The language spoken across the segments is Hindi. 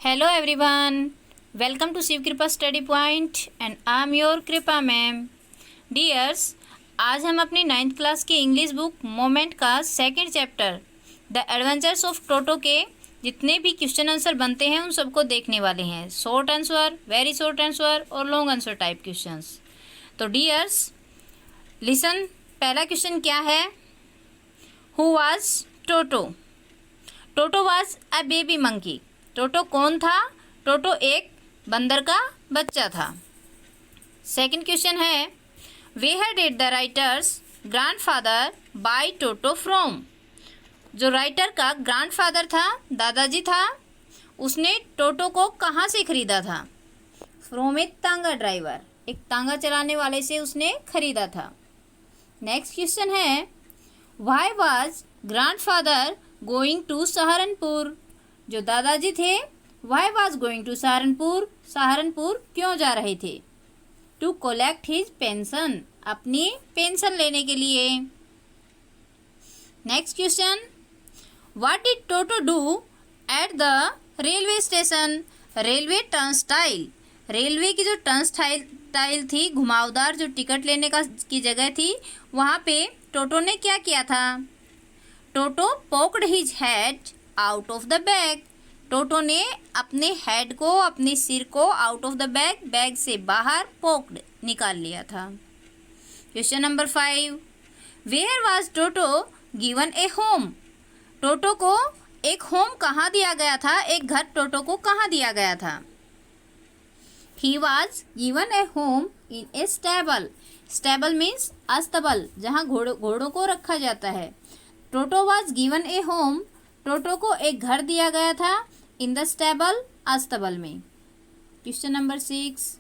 Hello everyone, welcome to Shiv Kripa Study Point and I am your Kripa ma'am. Dears, आज हम अपनी 9th क्लास की इंग्लिश बुक मोमेंट का second chapter the adventures of टोटो के जितने भी क्वेश्चन आंसर बनते हैं उन सबको देखने वाले हैं। Short answer, very short answer और लॉन्ग आंसर टाइप क्वेश्चंस। तो डियर्स लिसन, पहला क्वेश्चन क्या है? Who was Toto? Toto was a baby monkey. Toto कौन था? टोटो एक बंदर का बच्चा था। सेकंड क्वेश्चन है, where did the writer's grandfather buy Toto from? जो राइटर का ग्रैंडफादर था, दादाजी था, उसने टोटो को कहाँ से खरीदा था? फ्रॉम ए तांगा ड्राइवर, एक तांगा चलाने वाले से उसने खरीदा था। नेक्स्ट क्वेश्चन है, why was grandfather going to Saharanpur? जो दादाजी थे, why was going to Saharanpur, Saharanpur क्यों जा रहे थे? टू कलेक्ट हिज पेंशन, अपनी पेंशन लेने के लिए। Next question, what did Toto do at the railway station? Railway turnstile, railway की जो टर्नस्टाइल थी, घुमावदार जो टिकट लेने की जगह थी, वहाँ पे टोटो ने क्या किया था? Toto poked his head out of the bag. Toto ने अपने हेड को, अपने सिर को out of the bag, bag से बाहर पोक्ड, निकाल लिया था। Question number 5, where was Toto given a home? Toto को एक होम कहाँ दिया गया था? एक घर टोटो को कहाँ दिया गया था? He was given a home in a stable. Stable means अस्तबल, जहाँ घोड़ों को रखा जाता है। Toto was given a home, Toto को एक घर दिया गया था इन द स्टेबल, अस्तबल में। Question number 6,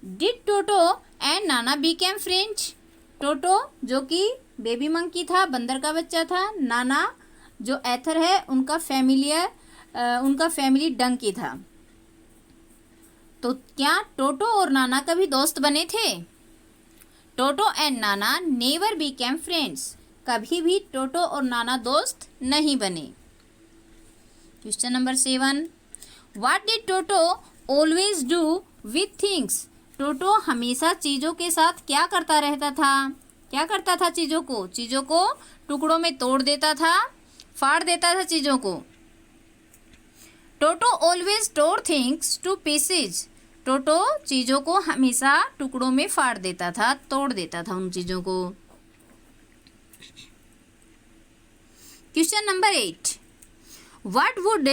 did toto and Nana became friends? टोटो जो कि बेबी मंकी था, बंदर का बच्चा था, नाना जो एथर है उनका फैमिली डंकी था। तो क्या टोटो और नाना कभी दोस्त बने थे? Toto and Nana never became friends, कभी भी टोटो और नाना दोस्त नहीं बने। Question number 7, what did Toto always do with things? Toto हमेशा चीज़ों के साथ क्या करता रहता था? क्या करता था? चीज़ों को टुकड़ों में तोड़ देता था, फाड़ देता था चीज़ों को। टोटो always tour things to pieces. टोटो चीज़ों को हमेशा टुकड़ों में फाड़ देता था, तोड़ देता था उन चीज़ों को। Question number 8, what would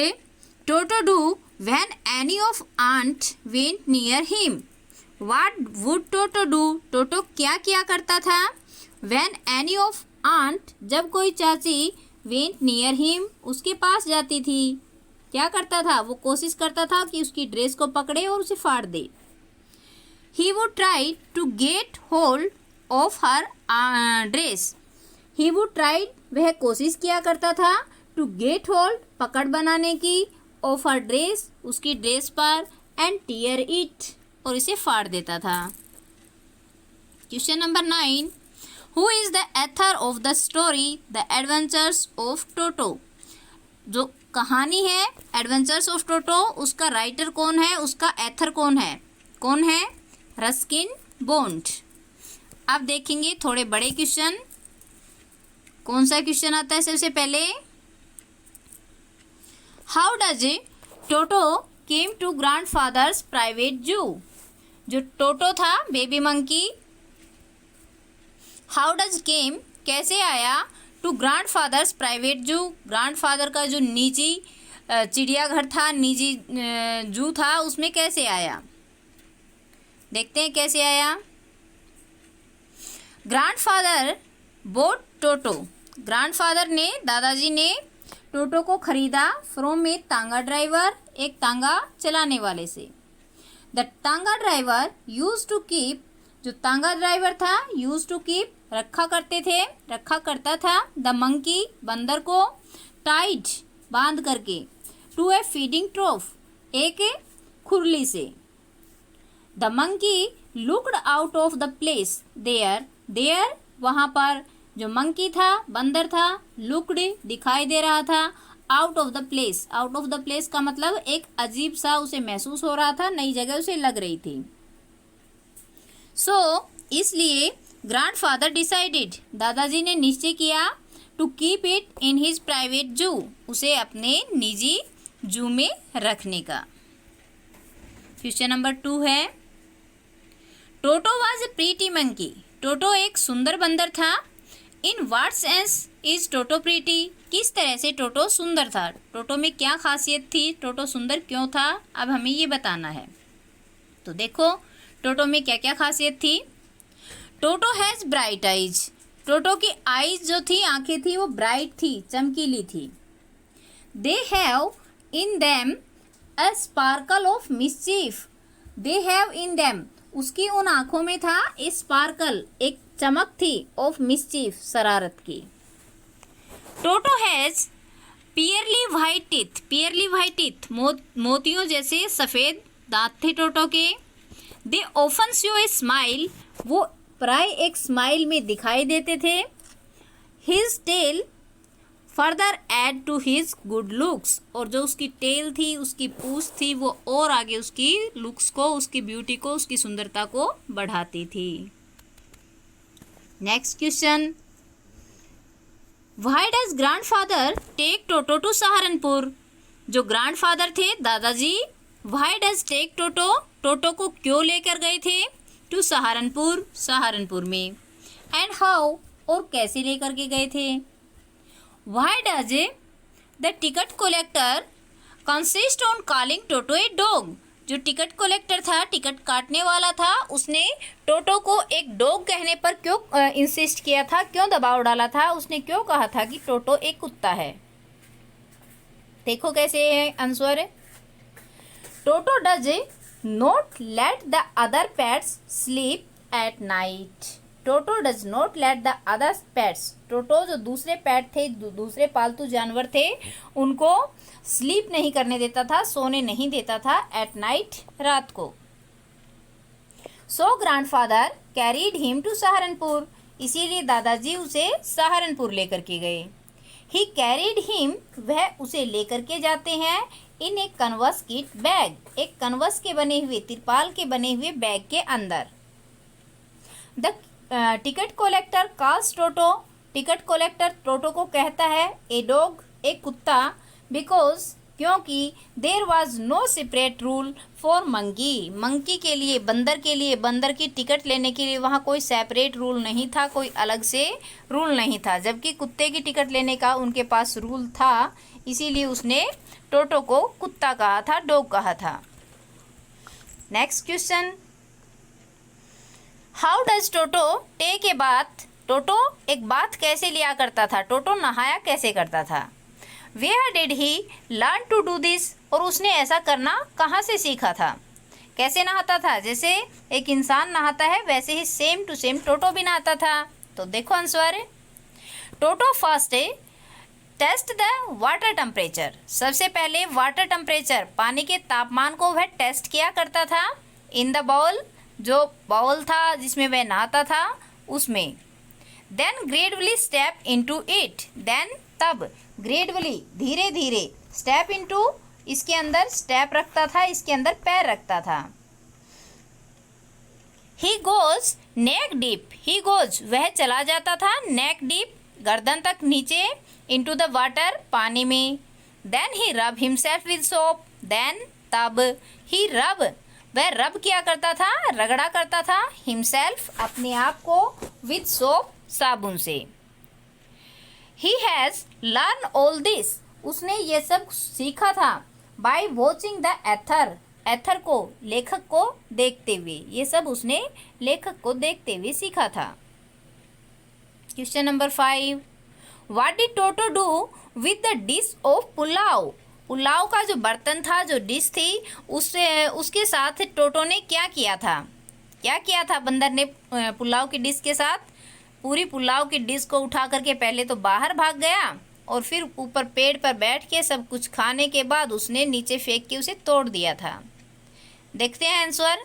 Toto do when any of aunt went near him? What would Toto do? Toto क्या किया करता था? व्हेन एनी ऑफ आंट, जब कोई चाची वेंट नियर हिम, उसके पास जाती थी, क्या करता था? वो कोशिश करता था कि उसकी ड्रेस को पकड़े और उसे फाड़ दे। He would try to get hold of her dress. He would try, वह कोशिश किया करता था, टू गेट होल्ड, पकड़ बनाने की, ऑफ हर ड्रेस, उसकी ड्रेस पर, एंड टीयर इट, और इसे फाड़ देता था। Question number 9, who is the author of the story the adventures of Toto? जो कहानी है एडवेंचर्स ऑफ टोटो, उसका राइटर कौन है, उसका एथर कौन है? कौन है? Ruskin bond. अब देखेंगे थोड़े बड़े क्वेश्चन। कौन सा क्वेश्चन आता है सबसे पहले? How does Toto came to grandfather's private zoo? जो टोटो था baby monkey, how does came, कैसे आया, to grandfather's private zoo? Grandfather का जो निजी चिड़ियाघर था, निजी जू था, उसमें कैसे आया? देखते हैं कैसे आया। ग्रैंडफादर बोट टोटो, ग्रैंडफादर ने, दादाजी ने टोटो को खरीदा फ्रॉम ए तांगा ड्राइवर, एक तांगा चलाने वाले से। द तांगा ड्राइवर यूज टू कीप, जो तांगा ड्राइवर था, यूज टू कीप, रखा करता था, द मंकी, बंदर को, टाइड, बांध करके, टू ए फीडिंग ट्रोफ, एक खुरली से। The monkey looked out of the place there, वहाँ पर जो मंकी था, बंदर था, लुक्ड, दिखाई दे रहा था, out of the place. Out of the place का मतलब एक अजीब सा उसे महसूस हो रहा था, नई जगह उसे लग रही थी। इसलिए ग्रैंडफादर डिसाइडेड, दादाजी ने निश्चय किया, to keep it in his private zoo, उसे अपने निजी जू में रखने का। क्वेश्चन नंबर 2 है, Toto was a pretty monkey, Toto एक सुंदर बंदर था। In what sense is Toto pretty, किस तरह से टोटो सुंदर था, टोटो में क्या खासियत थी, टोटो सुंदर क्यों था, अब हमें ये बताना है। तो देखो टोटो में क्या क्या खासियत थी। टोटो हैज़ ब्राइट आइज, टोटो की आइज जो थी, आंखें थी, वो ब्राइट थी, चमकीली थी। They have in them a sparkle of mischief, they have in them, उसकी उन आंखों में था ए स्पार्कल, एक चमक थी, ऑफ मिस्चीफ, शरारत की। Toto has pearly white teeth, pearly white teeth, मोतियों जैसे सफ़ेद दांत थे टोटो के। They often show a smile, वो प्राय एक स्माइल में दिखाई देते थे। His tail further add to his good looks, और जो उसकी टेल थी, उसकी पूंछ थी, वो और आगे उसकी लुक्स को, उसकी ब्यूटी को, उसकी सुंदरता को बढ़ाती थी। Next question, why does grandfather take Toto to Saharanpur, जो ग्रैंडफादर थे दादाजी, why does take Toto, Toto को क्यों लेकर गए थे, टू सहारनपुर, सहारनपुर में। एंड हाउ, और कैसे लेकर के गए थे। Why does the ticket collector consist on calling toto a dog, जो टिकट कलेक्टर था, टिकट काटने वाला था, उसने टोटो को एक डॉग कहने पर क्यों इंसिस्ट किया था, क्यों दबाव डाला था, उसने क्यों कहा था कि टोटो एक कुत्ता है। देखो कैसे है answer. Toto does not let the other pets sleep at night, Toto does not let the other pets, Toto जो दूसरे पेट थे, दूसरे पालतू जानवर थे, उनको स्लीप नहीं करने देता था, सोने नहीं देता था एट नाइट, रात को। So grandfather carried him to Saharanpur, इसीलिए दादाजी उसे सहारनपुर लेकर के गए। ही कैरीड हिम, वह उसे लेकर के जाते हैं, इन एक कन्वर्स किट बैग, एक कन्वर्स के बने हुए, तिरपाल के बने हुए बैग के अंदर। The ticket collector calls Toto, ticket collector Toto को कहता है ए डॉग, एक कुत्ता, बिकॉज, क्योंकि there was no separate rule for monkey, monkey के लिए, बंदर के लिए, बंदर की टिकट लेने के लिए वहाँ कोई सेपरेट रूल नहीं था, कोई अलग से रूल नहीं था, जबकि कुत्ते की टिकट लेने का उनके पास रूल था, इसीलिए उसने टोटो को कुत्ता कहा था, डॉग कहा था। Next question, how does Toto take a bath, Toto एक बाथ कैसे लिया करता था, टोटो नहाया कैसे करता था। Where did he learn to do this, और उसने ऐसा करना कहाँ से सीखा था, कैसे नहाता था, जैसे एक इंसान नहाता है वैसे ही सेम टू सेम टोटो भी नहाता था। तो देखो answer, Toto first test the water temperature, सबसे पहले वाटर टेम्परेचर, पानी के तापमान को वह टेस्ट किया करता था, इन द बाउल, जो बाउल था जिसमें वह नहाता था उसमें। Then gradually step into it, then तब, ग्रेडुअली धीरे धीरे, स्टेप इनटू इसके अंदर स्टेप रखता था, इसके अंदर पैर रखता था। He goes neck deep, he goes वह चला जाता था, नेक डीप गर्दन तक नीचे, इनटू द वाटर पानी में। देन ही रब हिमसेल्फ विद सोप, देन तब, ही रब वह रब किया करता था, रगड़ा करता था, हिमसेल्फ अपने आप को, विद सोप साबुन से। He has learn all this, उसने ये सब सीखा था, बाय वॉचिंग द एथर, एथर को, लेखक को देखते हुए, ये सब उसने लेखक को देखते हुए सीखा था। Question number 5, what did Toto do with the dish of pulao, pulao का जो बर्तन था, जो डिश थी, उसके साथ टोटो ने क्या किया था, क्या किया था बंदर ने पुलाव की डिश के साथ, पूरी पुलाव की डिश को उठा करके पहले तो बाहर भाग गया और फिर ऊपर पेड़ पर बैठ के सब कुछ खाने के बाद उसने नीचे फेंक के उसे तोड़ दिया था। देखते हैं आंसर।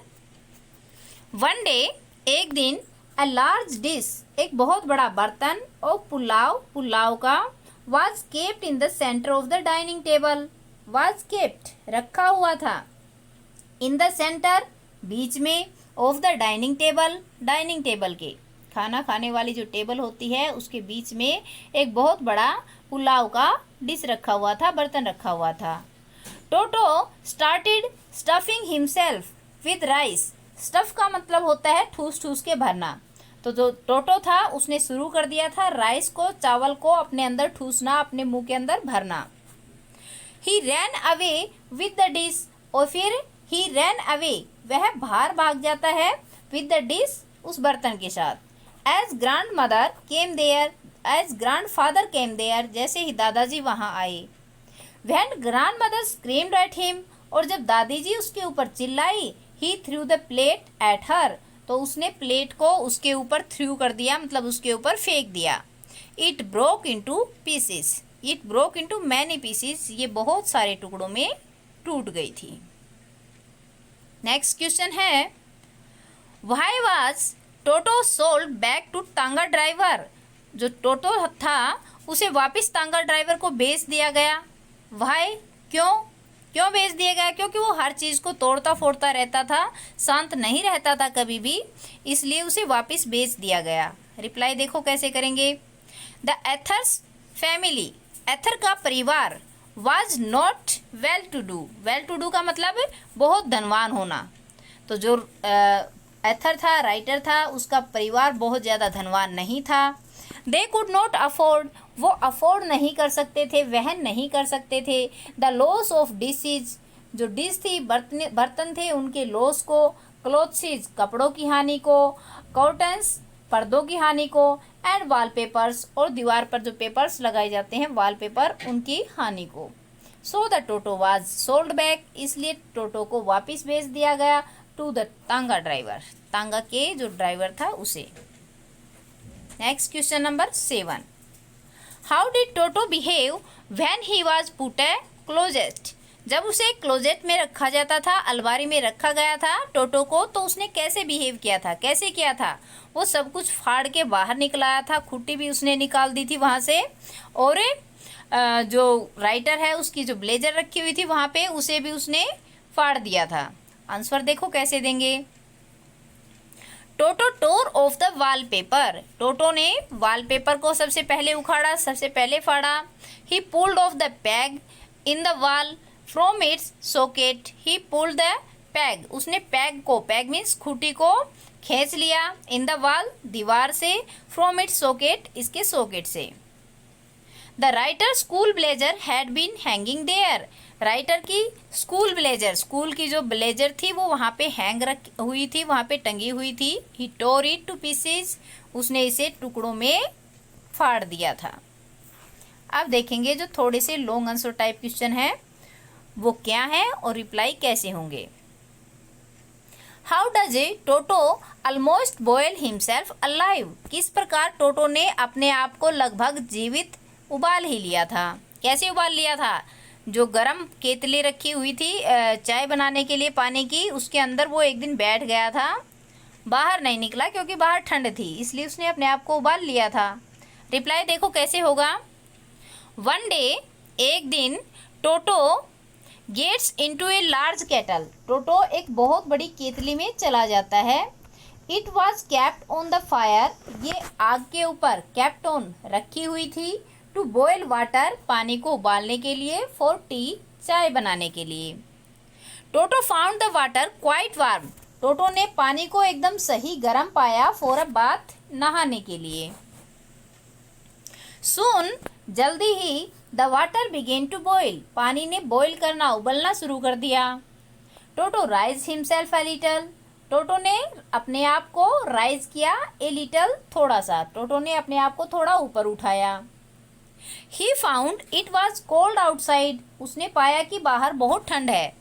वन डे, एक दिन, अ लार्ज डिश, एक बहुत बड़ा बर्तन, और पुलाव, पुलाव का, was kept in the center of the dining table. Was kept रखा हुआ था. In the center बीच में, of the dining table dining table के, खाना खाने वाली जो टेबल होती है उसके बीच में एक बहुत बड़ा पुलाव का डिश रखा हुआ था, बर्तन रखा हुआ था. Toto started stuffing himself with rice. Stuff का मतलब होता है ठूस ठूस के भरना. तो जो टोटो था उसने शुरू कर दिया था राइस को, चावल को अपने अंदर ठूसना, अपने मुंह के अंदर भरना. He ran away with the dish. और फिर ही रैन अवे, वह बाहर भाग जाता है, विद द डिश, उस बर्तन के साथ. As grandmother came there, as grandfather came there, जैसे ही दादाजी वहाँ आए. When grandmother screamed at him, और जब दादी जी उसके ऊपर चिल्लाई, he threw the plate at her, तो उसने प्लेट को उसके ऊपर थ्रू कर दिया, मतलब उसके ऊपर फेंक दिया. It broke into pieces. It broke into many pieces, ये बहुत सारे टुकड़ों में टूट गई थी. नेक्स्ट क्वेश्चन है, why was Toto sold back to tonga driver. जो टोटो था उसे वापस टांगा ड्राइवर को बेच दिया गया. व्हाई, क्यों बेच दिया गया? क्योंकि वो हर चीज़ को तोड़ता फोड़ता रहता था, शांत नहीं रहता था कभी भी, इसलिए उसे वापस बेच दिया गया. रिप्लाई देखो कैसे करेंगे. द एथर्स फैमिली, एथर का परिवार, was not well to do. Well to do का मतलब बहुत धनवान होना. तो जो एथर था, राइटर था, उसका परिवार बहुत ज़्यादा धनवान नहीं था. दे कुड नॉट अफोर्ड, वो अफोर्ड नहीं कर सकते थे, वहन नहीं कर सकते थे. द लॉस ऑफ डिशेज, जो डिश थी, बर्तन थे, उनके लॉस को. क्लोथ्स, कपड़ों की हानि को. कर्टन्स, पर्दों की हानि को. एंड वॉलपेपर्स, और दीवार पर जो पेपर्स लगाए जाते हैं वॉलपेपर, उनकी हानि को. So the toto was sold back, इसलिए टोटो को वापस बेच दिया गया. टू द टांगा ड्राइवर, टांगा के जो ड्राइवर था उसे. Next question number 7. How did toto behave when he was put A closet. जब उसे क्लोजेट में रखा जाता था, अलमारी में रखा गया था टोटो को, तो उसने कैसे बिहेव किया था, कैसे किया था? वो सब कुछ फाड़ के बाहर निकलाया था, खुट्टी भी उसने निकाल दी थी वहाँ से, और जो राइटर है उसकी जो ब्लेजर रखी हुई थी वहाँ पे, उसे भी उसने फाड़ दिया था. आंसर देखो कैसे देंगे. Toto tore off the wallpaper, Toto ने वॉलपेपर को सबसे पहले उखाड़ा, सबसे पहले फाड़ा. He pulled off the peg in the wall from its socket. He pulled the peg, उसने पैग को, पैग मीन्स खूंटी को खींच लिया. इन द वॉल, दीवार से. फ्रॉम इट्स सॉकेट, इसके सॉकेट से. The writer school blazer had been hanging there. Writer की स्कूल ब्लेजर, स्कूल की जो ब्लेजर थी वो वहाँ पे हैंग हुई थी, वहाँ पे टंगी हुई थी. ही टोर इट टू पीसेस, उसने इसे टुकड़ों में फाड़ दिया था. अब देखेंगे जो थोड़े से लॉन्ग आंसर टाइप क्वेश्चन है वो क्या है और रिप्लाई कैसे होंगे. How does a Toto almost boil himself alive. किस प्रकार टोटो ने अपने आप को लगभग जीवित उबाल ही लिया था. कैसे उबाल लिया था? जो गरम केतली रखी हुई थी चाय बनाने के लिए पानी की, उसके अंदर वो एक दिन बैठ गया था, बाहर नहीं निकला क्योंकि बाहर ठंड थी, इसलिए उसने अपने आप को उबाल लिया था. रिप्लाई देखो कैसे होगा. वन डे, एक दिन, Toto gets into a large kettle. Toto एक बहुत बड़ी केतली में चला जाता है. It was kept on the fire, ये आग के ऊपर कैप्ट ऑन रखी हुई थी. टू बॉयल वाटर, पानी को उबालने के लिए. फॉर टी, चाय बनाने के लिए. Toto found the water quite warm. Toto ने पानी को एकदम सही गर्म पाया. फॉर अ बाथ, नहाने के लिए. सून, जल्दी ही, the water began to boil, पानी ने बॉयल करना, उबलना शुरू कर दिया. Toto rise himself a little. Toto ने अपने आप को राइज किया. ए लिटल, थोड़ा सा. टोटो ने अपने आप को थोड़ा ऊपर उठाया. He found it was cold outside. उसने पाया कि बाहर बहुत ठंड है.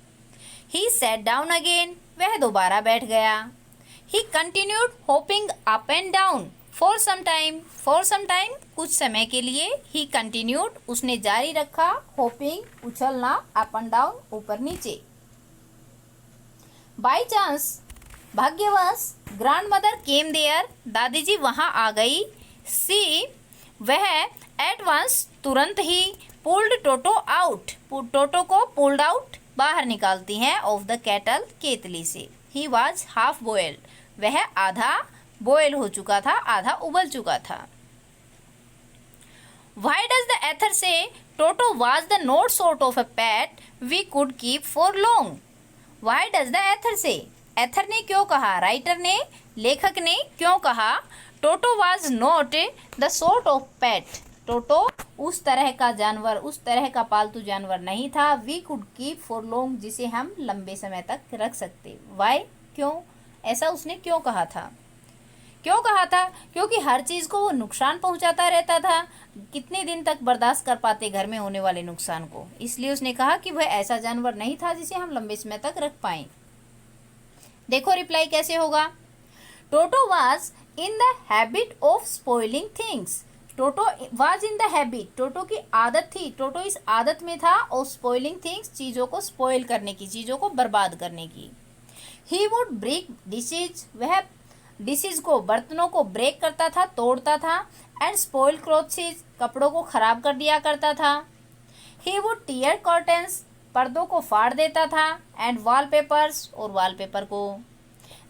He sat down again. वह दोबारा बैठ गया. He continued hopping up and down for some time. For some time, कुछ समय के लिए. ही कंटिन्यूड, उसने जारी रखा. होपिंग, उछलना. अप एंड डाउन, ऊपर नीचे. बाई चांस, भाग्यवश, ग्रैंड मदर केम देयर. दादी जी वहाँ आ गई. सी वह एट वंस तुरंत ही पुल्ड टोटो आउट, टोटो को पुल्ड आउट बाहर निकालती हैं ऑफ द केटल केतली से। ही वॉज हाफ बॉयल्ड, वह आधा बॉयल हो चुका था, आधा उबल चुका था। Why does the author say Toto was the not sort of a pet we could keep for long? Why does the author say? author ने क्यों कहा, राइटर ने, लेखक ने क्यों कहा टोटो was not the sort of pet? टोटो उस तरह का जानवर, उस तरह का पालतू जानवर नहीं था। we could keep for long, जिसे हम लंबे समय तक रख सकते। why, क्यों, ऐसा उसने क्यों कहा था? क्यों कहा था? क्योंकि हर चीज़ को वो नुकसान पहुंचाता रहता था। कितने दिन तक बर्दाश्त कर पाते घर में होने वाले नुकसान को, इसलिए उसने कहा कि वह ऐसा जानवर नहीं था जिसे हम लंबे समय तक रख पाएं। देखो रिप्लाई कैसे होगा। Toto was in the habit of spoiling things. Toto was in the habit, Toto की आदत थी, टोटो इस आदत में था ऑफ स्पॉइलिंग थिंग्स, चीज़ों को स्पॉइल करने की, चीज़ों को बर्बाद करने की। ही वुड ब्रेक डिशेज, वह डिशेज को, बर्तनों को ब्रेक करता था, तोड़ता था। एंड स्पॉइल क्लॉथ्स, कपड़ों को खराब कर दिया करता था। ही वुड टीयर कर्टन्स, पर्दों को फाड़ देता था। एंड वॉलपेपर्स, और वॉलपेपर को।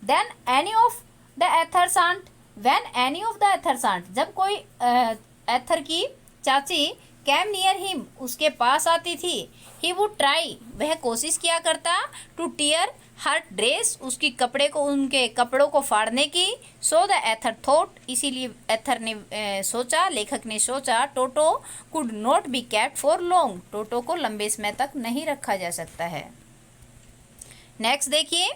Then any of the others aunt, when any of the others aunt, जब कोई एथर की चाची कैम नियर हिम, उसके पास आती थी। ही वुड ट्राई, वह कोशिश किया करता, टू टीयर हर ड्रेस, उसकी कपड़े को, उनके कपड़ों को फाड़ने की। सो द एथर थॉट, इसीलिए एथर ने सोचा, लेखक ने सोचा, Toto could not be kept for long, Toto को लंबे समय तक नहीं रखा जा सकता है। नेक्स्ट देखिए,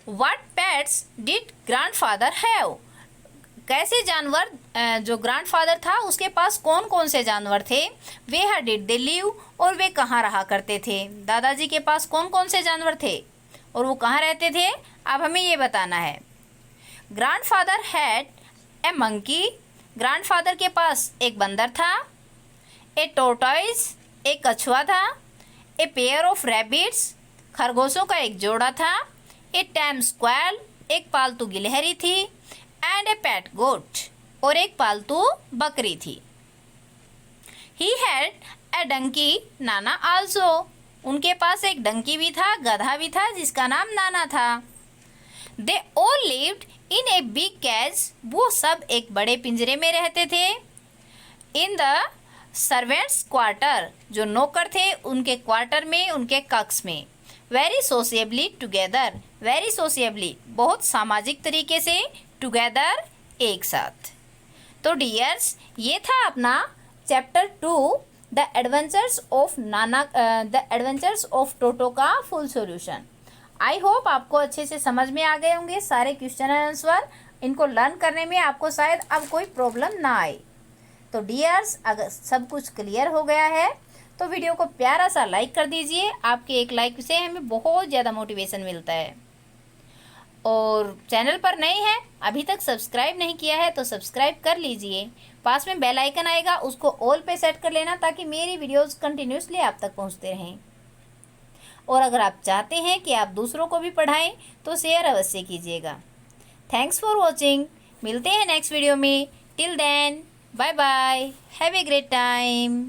what pets did grandfather have? कैसे जानवर, जो ग्रैंडफादर था उसके पास कौन कौन से जानवर थे? वेयर डिड दे लिव, और वे कहाँ रहा करते थे? दादाजी के पास कौन कौन से जानवर थे और वो कहाँ रहते थे? अब हमें ये बताना है। Grandfather had a monkey, grandfather के पास एक बंदर था। ए टोर्टॉइस, एक कछुआ था। ए पेयर ऑफ रैबिट्स, खरगोशों का एक जोड़ा था। ए टैम स्क्वैल, एक पालतू गिलहरी थी। एंड ए पेट गोट, और एक पालतू बकरी थी। He had a Dunki Nana also, उनके पास एक डंकी भी था, गधा भी था, जिसका नाम नाना था। They all lived in a big cage, वो सब एक बड़े पिंजरे में रहते थे। इन द सर्वेंट्स क्वार्टर, जो नौकर थे उनके क्वार्टर में, उनके कक्ष में। Very sociably together, very sociably, बहुत सामाजिक तरीके से, टुगेदर, एक साथ। तो डियर्स, ये था अपना चैप्टर 2 द एडवेंचर्स ऑफ टोटो का फुल सॉल्यूशन। आई होप आपको अच्छे से समझ में आ गए होंगे सारे क्वेश्चन एंड आंसर। इनको लर्न करने में आपको शायद अब कोई प्रॉब्लम ना आए। तो डियर्स, अगर सब कुछ क्लियर हो गया है तो वीडियो को प्यारा सा लाइक कर दीजिए। आपके एक लाइक से हमें बहुत ज़्यादा मोटिवेशन मिलता है। और चैनल पर नए हैं, अभी तक सब्सक्राइब नहीं किया है तो सब्सक्राइब कर लीजिए। पास में बेल आइकन आएगा, उसको ऑल पे सेट कर लेना ताकि मेरी वीडियोस कंटिन्यूसली आप तक पहुंचते रहें। और अगर आप चाहते हैं कि आप दूसरों को भी पढ़ाएं तो शेयर अवश्य कीजिएगा। थैंक्स फॉर वॉचिंग, मिलते हैं नेक्स्ट वीडियो में। Till then, bye bye, have a great time.